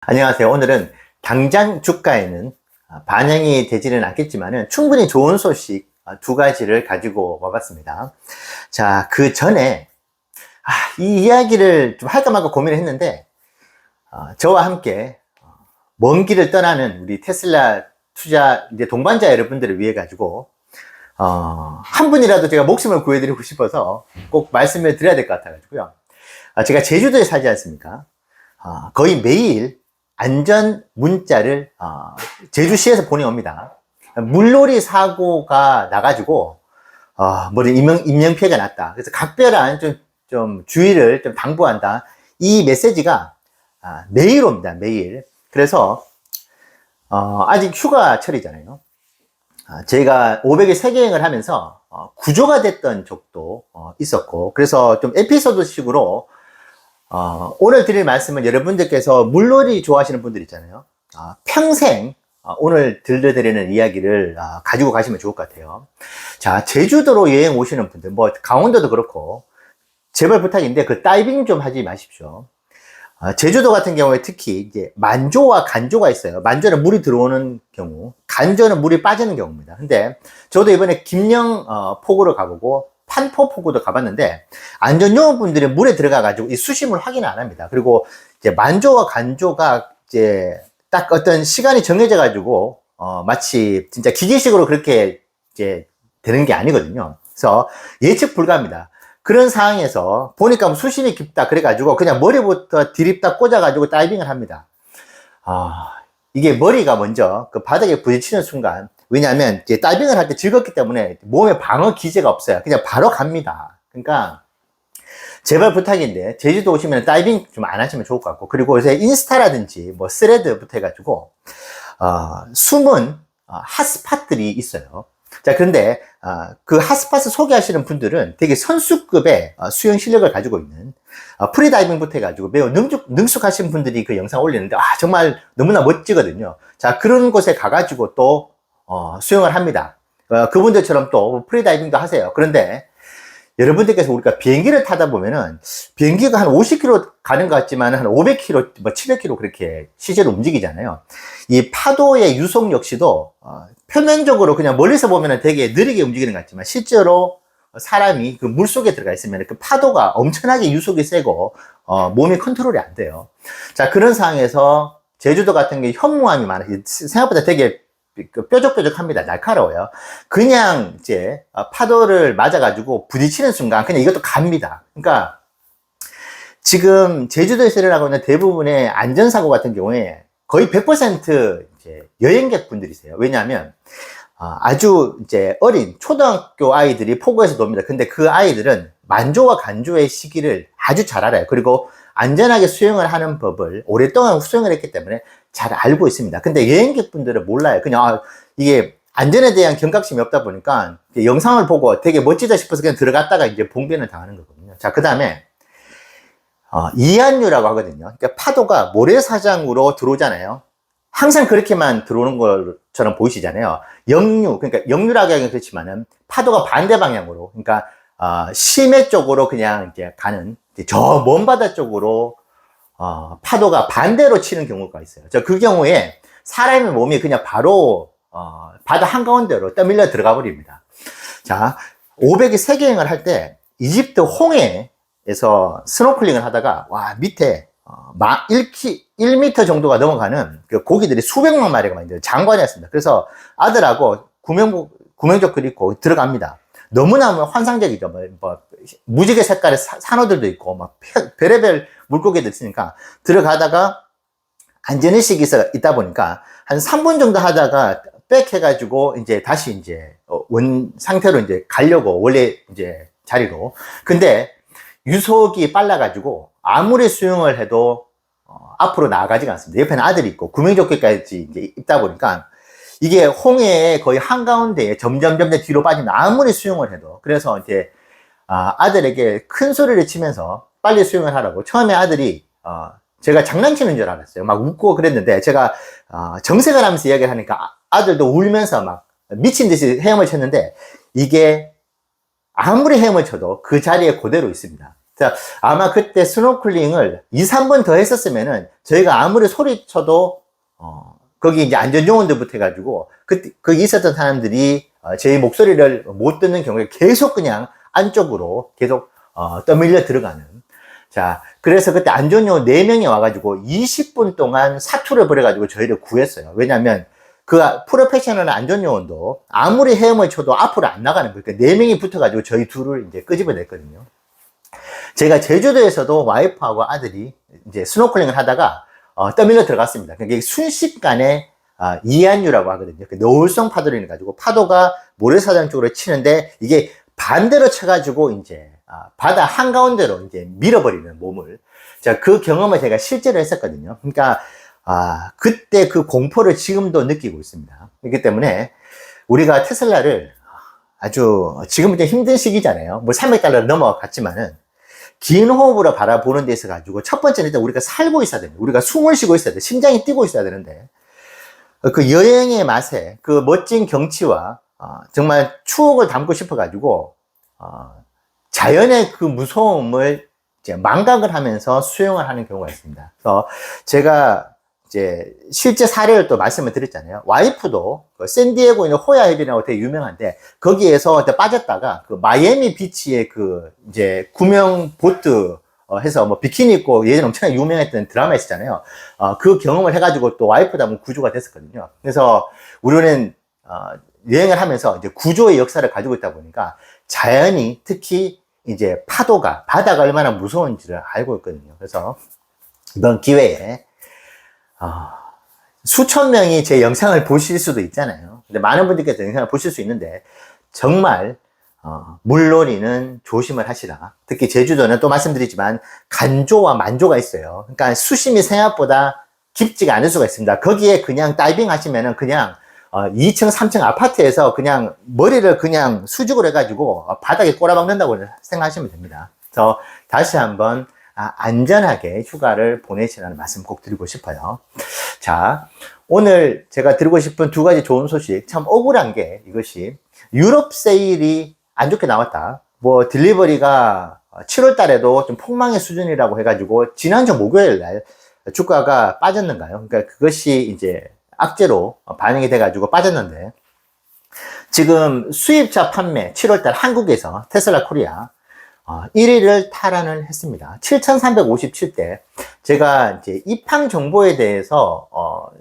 안녕하세요. 오늘은 당장 주가에는 반영이 되지는 않겠지만 충분히 좋은 소식 두 가지를 가지고 와봤습니다. 자, 그 전에 이 이야기를 좀 할까 말까 고민을 했는데 저와 함께 먼 길을 떠나는 우리 테슬라 투자 이제 동반자 여러분들을 위해 가지고 한 분이라도 제가 목숨을 구해드리고 싶어서 꼭 말씀을 드려야 될 것 같아가지고요. 제가 제주도에 살지 않습니까? 거의 매일 안전 문자를 제주시에서 보내옵니다. 물놀이 사고가 나가지고 인명피해가 났다. 그래서 각별한 좀 주의를 좀 당부한다. 이 메시지가 매일 옵니다. 매일. 그래서 아직 휴가철이잖아요. 제가 500일 세계여행을 하면서 구조가 됐던 적도 있었고, 그래서 좀 에피소드식으로 오늘 드릴 말씀은 여러분들께서 물놀이 좋아하시는 분들 있잖아요. 평생 오늘 들려드리는 이야기를 가지고 가시면 좋을 것 같아요. 자, 제주도로 여행 오시는 분들, 뭐 강원도도 그렇고 제발 부탁인데 그 다이빙 좀 하지 마십시오. 제주도 같은 경우에 특히 이제 만조와 간조가 있어요. 만조는 물이 들어오는 경우, 간조는 물이 빠지는 경우입니다. 근데 저도 이번에 김영 포구를 가보고 판포포구도 가봤는데 안전요원분들이 물에 들어가가지고 이 수심을 확인을 안 합니다. 그리고 이제 만조와 간조가 이제 딱 어떤 시간이 정해져가지고 마치 진짜 기계식으로 그렇게 이제 되는 게 아니거든요. 그래서 예측 불가합니다. 그런 상황에서 보니까 수심이 깊다 그래가지고 그냥 머리부터 디립다 꽂아가지고 다이빙을 합니다. 이게 머리가 먼저 그 바닥에 부딪히는 순간, 왜냐하면 이제 다이빙을 할 때 즐겁기 때문에 몸에 방어 기제가 없어요. 그냥 바로 갑니다. 그러니까 제발 부탁인데 제주도 오시면 다이빙 좀 안 하시면 좋을 것 같고, 그리고 요새 인스타라든지 뭐 스레드부터 해가지고 숨은 핫스팟들이 있어요. 자, 그런데 그 핫스팟을 소개하시는 분들은 되게 선수급의 수영 실력을 가지고 있는 프리다이빙부터 해가지고 매우 능숙하신 분들이 그 영상 올리는데 정말 너무나 멋지거든요. 자, 그런 곳에 가가지고 또 수영을 합니다. 그분들처럼 또 프리다이빙도 하세요. 그런데 여러분들께서 우리가 비행기를 타다 보면은 비행기가 한 50km 가는 것 같지만 한 500km, 뭐 700km 그렇게 실제로 움직이잖아요. 이 파도의 유속 역시도 표면적으로 그냥 멀리서 보면은 되게 느리게 움직이는 것 같지만 실제로 사람이 그 물속에 들어가 있으면 그 파도가 엄청나게 유속이 세고 몸이 컨트롤이 안 돼요. 자, 그런 상황에서 제주도 같은 게 현무암이 많아요. 생각보다 되게 뾰족뾰족합니다. 날카로워요. 그냥 이제 파도를 맞아가지고 부딪히는 순간 그냥 이것도 갑니다. 그러니까 지금 제주도에서 일어나고 있는 대부분의 안전사고 같은 경우에 거의 100% 이제 여행객 분들이세요. 왜냐하면 아주 이제 어린 초등학교 아이들이 포구에서 놉니다. 근데 그 아이들은 만조와 간조의 시기를 아주 잘 알아요. 그리고 안전하게 수영을 하는 법을 오랫동안 수영을 했기 때문에 잘 알고 있습니다. 근데 여행객분들은 몰라요. 그냥 이게 안전에 대한 경각심이 없다 보니까 영상을 보고 되게 멋지다 싶어서 그냥 들어갔다가 이제 봉변을 당하는 거거든요. 자, 그 다음에 이안류라고 하거든요. 그러니까 파도가 모래사장으로 들어오잖아요. 항상 그렇게만 들어오는 것처럼 보이시잖아요. 역류, 그러니까 역류라고 하기는 그렇지만은 파도가 반대 방향으로, 그러니까 심해 쪽으로 그냥 이제 가는 저 먼 바다 쪽으로 파도가 반대로 치는 경우가 있어요. 그 경우에 사람의 몸이 그냥 바로 바다 한가운데로 떠밀려 들어가 버립니다. 자, 500일 세계여행을 할 때 이집트 홍해에서 스노클링을 하다가 밑에 1m 정도가 넘어가는 그 고기들이 수백만 마리가 많이 있어요. 장관이었습니다. 그래서 아들하고 구명조끼를 입고 들어갑니다. 너무나 환상적이죠. 무지개 색깔의 산호들도 있고, 별의별 물고기들 있으니까 들어가다가 안전의식이 있다 보니까 한 3분 정도 하다가 백 해가지고 이제 다시 이제 원 상태로 이제 가려고 원래 이제 자리로. 근데 유속이 빨라가지고 아무리 수영을 해도 앞으로 나아가지가 않습니다. 옆에는 아들이 있고 구명조끼까지 이제 입다 보니까 이게 홍해의 거의 한가운데에 점점 뒤로 빠진다. 아무리 수영을 해도. 그래서 이제 아들에게 큰 소리를 치면서 빨리 수영을 하라고. 처음에 아들이 제가 장난치는 줄 알았어요. 막 웃고 그랬는데 제가 정색을 하면서 이야기를 하니까 아들도 울면서 막 미친 듯이 헤엄을 쳤는데 이게 아무리 헤엄을 쳐도 그 자리에 그대로 있습니다. 자, 아마 그때 스노클링을 2, 3번 더 했었으면은 저희가 아무리 소리쳐도 거기 이제 안전요원들부터 해가지고 거기 있었던 사람들이 저희 목소리를 못 듣는 경우에 계속 그냥 안쪽으로 계속 떠밀려 들어가는. 자, 그래서 그때 안전요원 4명이 와가지고 20분 동안 사투를 벌여가지고 저희를 구했어요. 왜냐면 그 프로페셔널 안전요원도 아무리 헤엄을 쳐도 앞으로 안 나가는 거예요. 그러니까 4명이 붙어가지고 저희 둘을 이제 끄집어냈거든요. 제가 제주도에서도 와이프하고 아들이 이제 스노클링을 하다가 떠밀려 들어갔습니다. 그러니까 순식간에 이안유라고 하거든요. 그 노을성 파도를 가지고 파도가 모래사장 쪽으로 치는데 이게 반대로 쳐가지고 이제 바다 한가운데로 이제 밀어버리는 몸을. 자, 그 경험을 제가 실제로 했었거든요. 그러니까 그때 그 공포를 지금도 느끼고 있습니다. 그렇기 때문에 우리가 테슬라를 아주 지금은 좀 힘든 시기잖아요. 뭐 $300 넘어갔지만은 긴 호흡으로 바라보는 데 있어 가지고 첫 번째는 일단 우리가 살고 있어야 됩니다. 우리가 숨을 쉬고 있어야 돼. 심장이 뛰고 있어야 되는데 그 여행의 맛에 그 멋진 경치와 정말 추억을 담고 싶어 가지고 자연의 그 무서움을 이제 망각을 하면서 수용을 하는 경우가 있습니다. 그래서 제가 이제 실제 사례를 또 말씀을 드렸잖아요. 와이프도 그 샌디에고에 있는 호야해변이라고 되게 유명한데 거기에서 빠졌다가 그 마이애미 비치에 그 이제 구명 보트 해서 뭐 비키니 입고 예전에 엄청나게 유명했던 드라마 있었잖아요. 그 경험을 해가지고 또 와이프도 한번 구조가 됐었거든요. 그래서 우리는 여행을 하면서 이제 구조의 역사를 가지고 있다 보니까 자연이 특히 이제 파도가 바다가 얼마나 무서운지를 알고 있거든요. 그래서 이번 기회에 수천 명이 제 영상을 보실 수도 있잖아요. 근데 많은 분들께서 영상을 보실 수 있는데 정말 물놀이는 조심을 하시라. 특히 제주도는 또 말씀드리지만 간조와 만조가 있어요. 그러니까 수심이 생각보다 깊지가 않을 수가 있습니다. 거기에 그냥 다이빙 하시면은 그냥 2층, 3층 아파트에서 그냥 머리를 그냥 수직으로 해가지고 바닥에 꼬라박는다고 생각하시면 됩니다. 그래서 다시 한번 안전하게 휴가를 보내시라는 말씀 꼭 드리고 싶어요. 자, 오늘 제가 드리고 싶은 2가지 좋은 소식. 참 억울한 게 이것이 유럽 세일이 안 좋게 나왔다. 뭐 딜리버리가 7월 달에도 좀 폭망의 수준이라고 해가지고 지난주 목요일 날 주가가 빠졌는가요? 그러니까 그것이 이제 악재로 반영이 돼가지고 빠졌는데 지금 수입차 판매 7월 달 한국에서 테슬라 코리아 1위를 탈환을 했습니다. 7,357대. 제가 이제 입항 정보에 대해서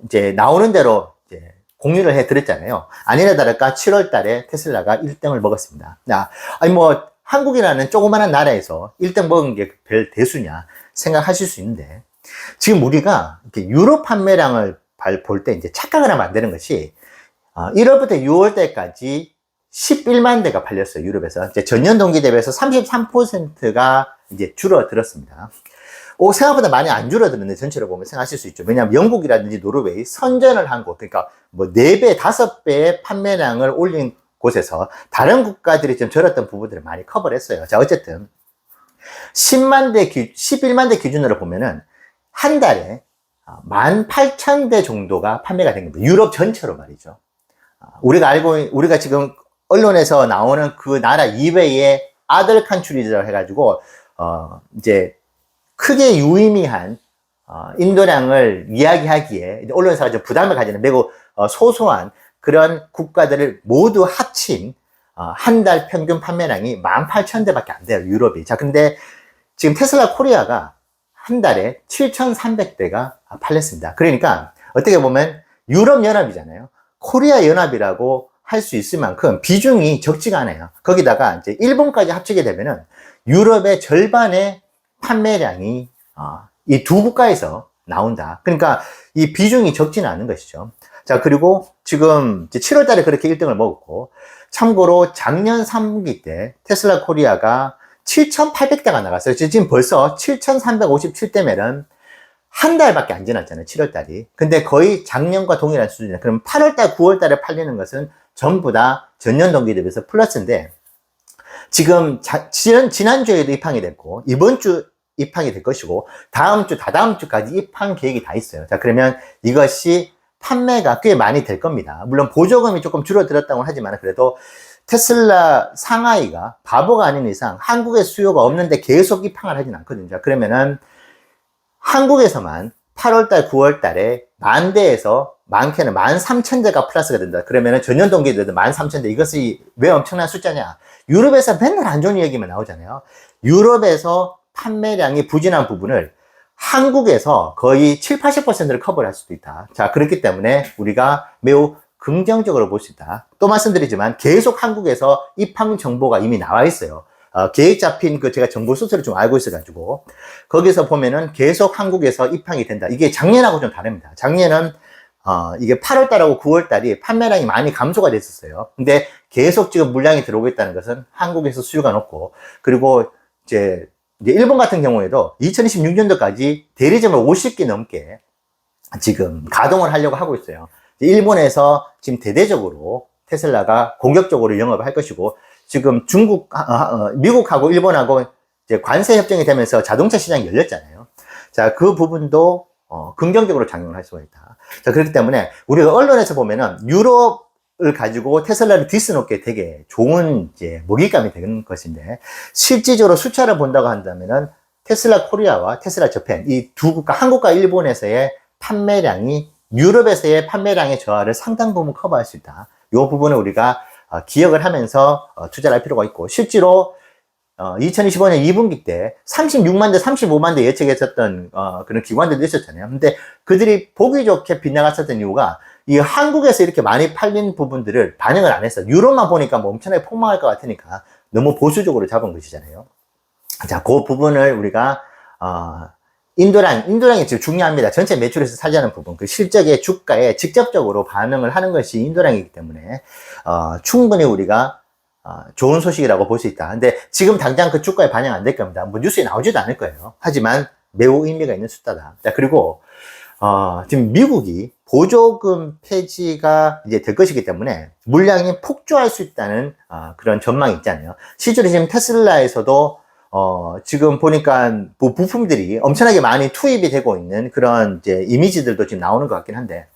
이제 나오는 대로 이제 공유를 해 드렸잖아요. 아니나 다를까 7월 달에 테슬라가 1등을 먹었습니다. 아니 뭐 한국이라는 조그마한 나라에서 1등 먹은 게 별 대수냐 생각하실 수 있는데 지금 우리가 이렇게 유럽 판매량을 볼 때 이제 착각을 하면 안 되는 것이 1월부터 6월 때까지 11만 대가 팔렸어요. 유럽에서. 이제 전년 동기 대비해서 33%가 이제 줄어들었습니다. 생각보다 많이 안 줄어들었는데 전체로 보면 생각하실 수 있죠. 왜냐하면 영국이라든지 노르웨이 선전을 한 곳, 그러니까 뭐 4배, 5배의 판매량을 올린 곳에서 다른 국가들이 좀 줄었던 부분들을 많이 커버를 했어요. 자, 어쨌든 11만 대 기준으로 보면은 한 달에 18,000대 정도가 판매가 된 겁니다. 유럽 전체로 말이죠. 우리가 지금 언론에서 나오는 그 나라 이외의 아들 칸츄리즈라고 해가지고, 이제 크게 유의미한, 인도량을 이야기하기에 언론사가 좀 부담을 가지는 매우 소소한 그런 국가들을 모두 합친, 한 달 평균 판매량이 18,000대밖에 안 돼요, 유럽이. 자, 근데 지금 테슬라 코리아가 한 달에 7,300대가 팔렸습니다. 그러니까 어떻게 보면 유럽 연합이잖아요. 코리아 연합이라고 할 수 있을 만큼 비중이 적지가 않아요. 거기다가 이제 일본까지 합치게 되면은 유럽의 절반의 판매량이 이 두 국가에서 나온다. 그러니까 이 비중이 적지는 않은 것이죠. 자, 그리고 지금 이제 7월 달에 그렇게 1등을 먹었고, 참고로 작년 3분기 때 테슬라 코리아가 7,800대가 나갔어요. 지금 벌써 7,357대면은 한 달밖에 안 지났잖아요. 7월 달이. 근데 거의 작년과 동일한 수준이에요. 그럼 8월 달, 9월 달에 팔리는 것은 전부 다 전년 동기 대비해서 플러스인데, 지금 지난주에도 입항이 됐고, 이번 주 입항이 될 것이고, 다음 주, 다다음 주까지 입항 계획이 다 있어요. 자, 그러면 이것이 판매가 꽤 많이 될 겁니다. 물론 보조금이 조금 줄어들었다고 하지만 그래도 테슬라 상하이가 바보가 아닌 이상 한국에 수요가 없는데 계속 입항을 하진 않거든요. 그러면은 한국에서만 8월달, 9월달에 만 대에서 많게는 13,000대가 플러스가 된다. 그러면은 전년 동기에도 13,000대. 이것이 왜 엄청난 숫자냐? 유럽에서 맨날 안 좋은 얘기만 나오잖아요. 유럽에서 판매량이 부진한 부분을 한국에서 거의 7, 80%를 커버할 수도 있다. 자, 그렇기 때문에 우리가 매우 긍정적으로 볼 수 있다. 또 말씀드리지만 계속 한국에서 입항 정보가 이미 나와 있어요. 계획 잡힌 제가 정보 소스를 좀 알고 있어가지고 거기서 보면은 계속 한국에서 입항이 된다. 이게 작년하고 좀 다릅니다. 작년은 이게 8월달하고 9월달이 판매량이 많이 감소가 됐었어요. 근데 계속 지금 물량이 들어오고 있다는 것은 한국에서 수요가 높고, 그리고 이제 일본 같은 경우에도 2026년도까지 대리점을 50개 넘게 지금 가동을 하려고 하고 있어요. 일본에서 지금 대대적으로 테슬라가 공격적으로 영업을 할 것이고, 지금 미국하고 일본하고 이제 관세 협정이 되면서 자동차 시장이 열렸잖아요. 자, 그 부분도 긍정적으로 작용을 할 수가 있다. 자, 그렇기 때문에 우리가 언론에서 보면은 유럽을 가지고 테슬라를 디스놓게 되게 좋은 이제 먹잇감이 되는 것인데, 실질적으로 숫자를 본다고 한다면은 테슬라 코리아와 테슬라 저팬, 이 두 국가, 한국과 일본에서의 판매량이 유럽에서의 판매량의 저하를 상당 부분 커버할 수 있다. 이 부분을 우리가 기억을 하면서 투자를 할 필요가 있고, 실제로 2025년 2분기 때 36만 대, 35만 대 예측했었던 그런 기관들도 있었잖아요. 근데 그들이 보기 좋게 빗나갔었던 이유가 이 한국에서 이렇게 많이 팔린 부분들을 반영을 안 했어요. 유럽만 보니까 뭐 엄청나게 폭망할 것 같으니까 너무 보수적으로 잡은 것이잖아요. 자, 그 부분을 우리가 인도량이 지금 중요합니다. 전체 매출에서 차지하는 부분, 그 실적의 주가에 직접적으로 반응을 하는 것이 인도량이기 때문에 충분히 우리가 좋은 소식이라고 볼 수 있다. 근데 지금 당장 그 주가에 반영 안 될 겁니다. 뭐 뉴스에 나오지도 않을 거예요. 하지만 매우 의미가 있는 숫자다. 자, 그리고 지금 미국이 보조금 폐지가 이제 될 것이기 때문에 물량이 폭주할 수 있다는 그런 전망이 있잖아요. 실제로 지금 테슬라에서도 지금 보니까 부품들이 엄청나게 많이 투입이 되고 있는 그런 이제 이미지들도 지금 나오는 것 같긴 한데,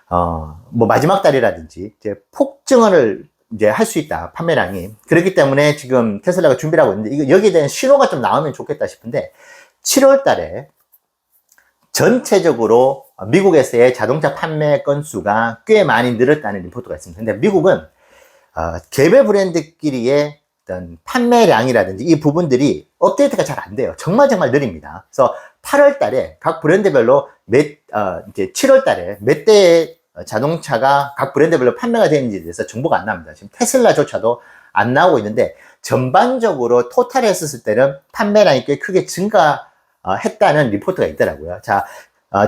뭐 마지막 달이라든지 이제 폭증을 이제 할 수 있다, 판매량이. 그렇기 때문에 지금 테슬라가 준비를 하고 있는데, 여기에 대한 신호가 좀 나오면 좋겠다 싶은데, 7월 달에 전체적으로 미국에서의 자동차 판매 건수가 꽤 많이 늘었다는 리포트가 있습니다. 근데 미국은 개별 브랜드끼리의 어떤 판매량이라든지 이 부분들이 업데이트가 잘 안 돼요. 정말 느립니다. 그래서 8월 달에 각 브랜드별로 이제 7월 달에 몇 대의 자동차가 각 브랜드별로 판매가 되는지에 대해서 정보가 안 납니다. 지금 테슬라조차도 안 나오고 있는데, 전반적으로 토탈 했었을 때는 판매량이 꽤 크게 증가했다는 리포트가 있더라고요. 자,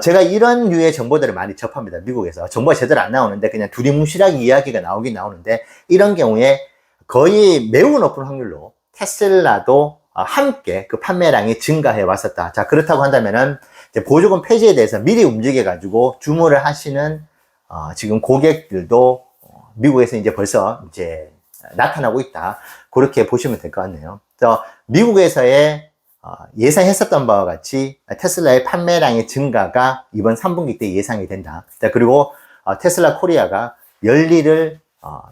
제가 이런 류의 정보들을 많이 접합니다. 미국에서. 정보가 제대로 안 나오는데 그냥 두리뭉실하게 이야기가 나오긴 나오는데, 이런 경우에 거의 매우 높은 확률로 테슬라도 함께 그 판매량이 증가해 왔었다. 자, 그렇다고 한다면은 이제 보조금 폐지에 대해서 미리 움직여가지고 주문을 하시는 지금 고객들도 미국에서 이제 벌써 이제 나타나고 있다. 그렇게 보시면 될 것 같네요. 그래서 미국에서의 예상했었던 바와 같이 테슬라의 판매량의 증가가 이번 3분기 때 예상이 된다. 자, 그리고 테슬라 코리아가 열일을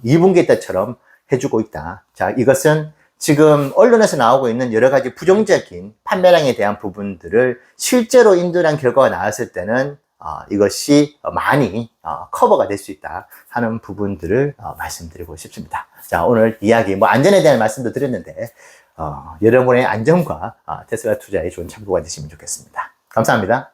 2분기 때처럼 해주고 있다. 자, 이것은 지금 언론에서 나오고 있는 여러 가지 부정적인 판매량에 대한 부분들을 실제로 인도량 결과가 나왔을 때는 이것이 많이 커버가 될 수 있다 하는 부분들을 말씀드리고 싶습니다. 자, 오늘 이야기 뭐 안전에 대한 말씀도 드렸는데 여러분의 안전과 테슬라 투자에 좋은 참고가 되시면 좋겠습니다. 감사합니다.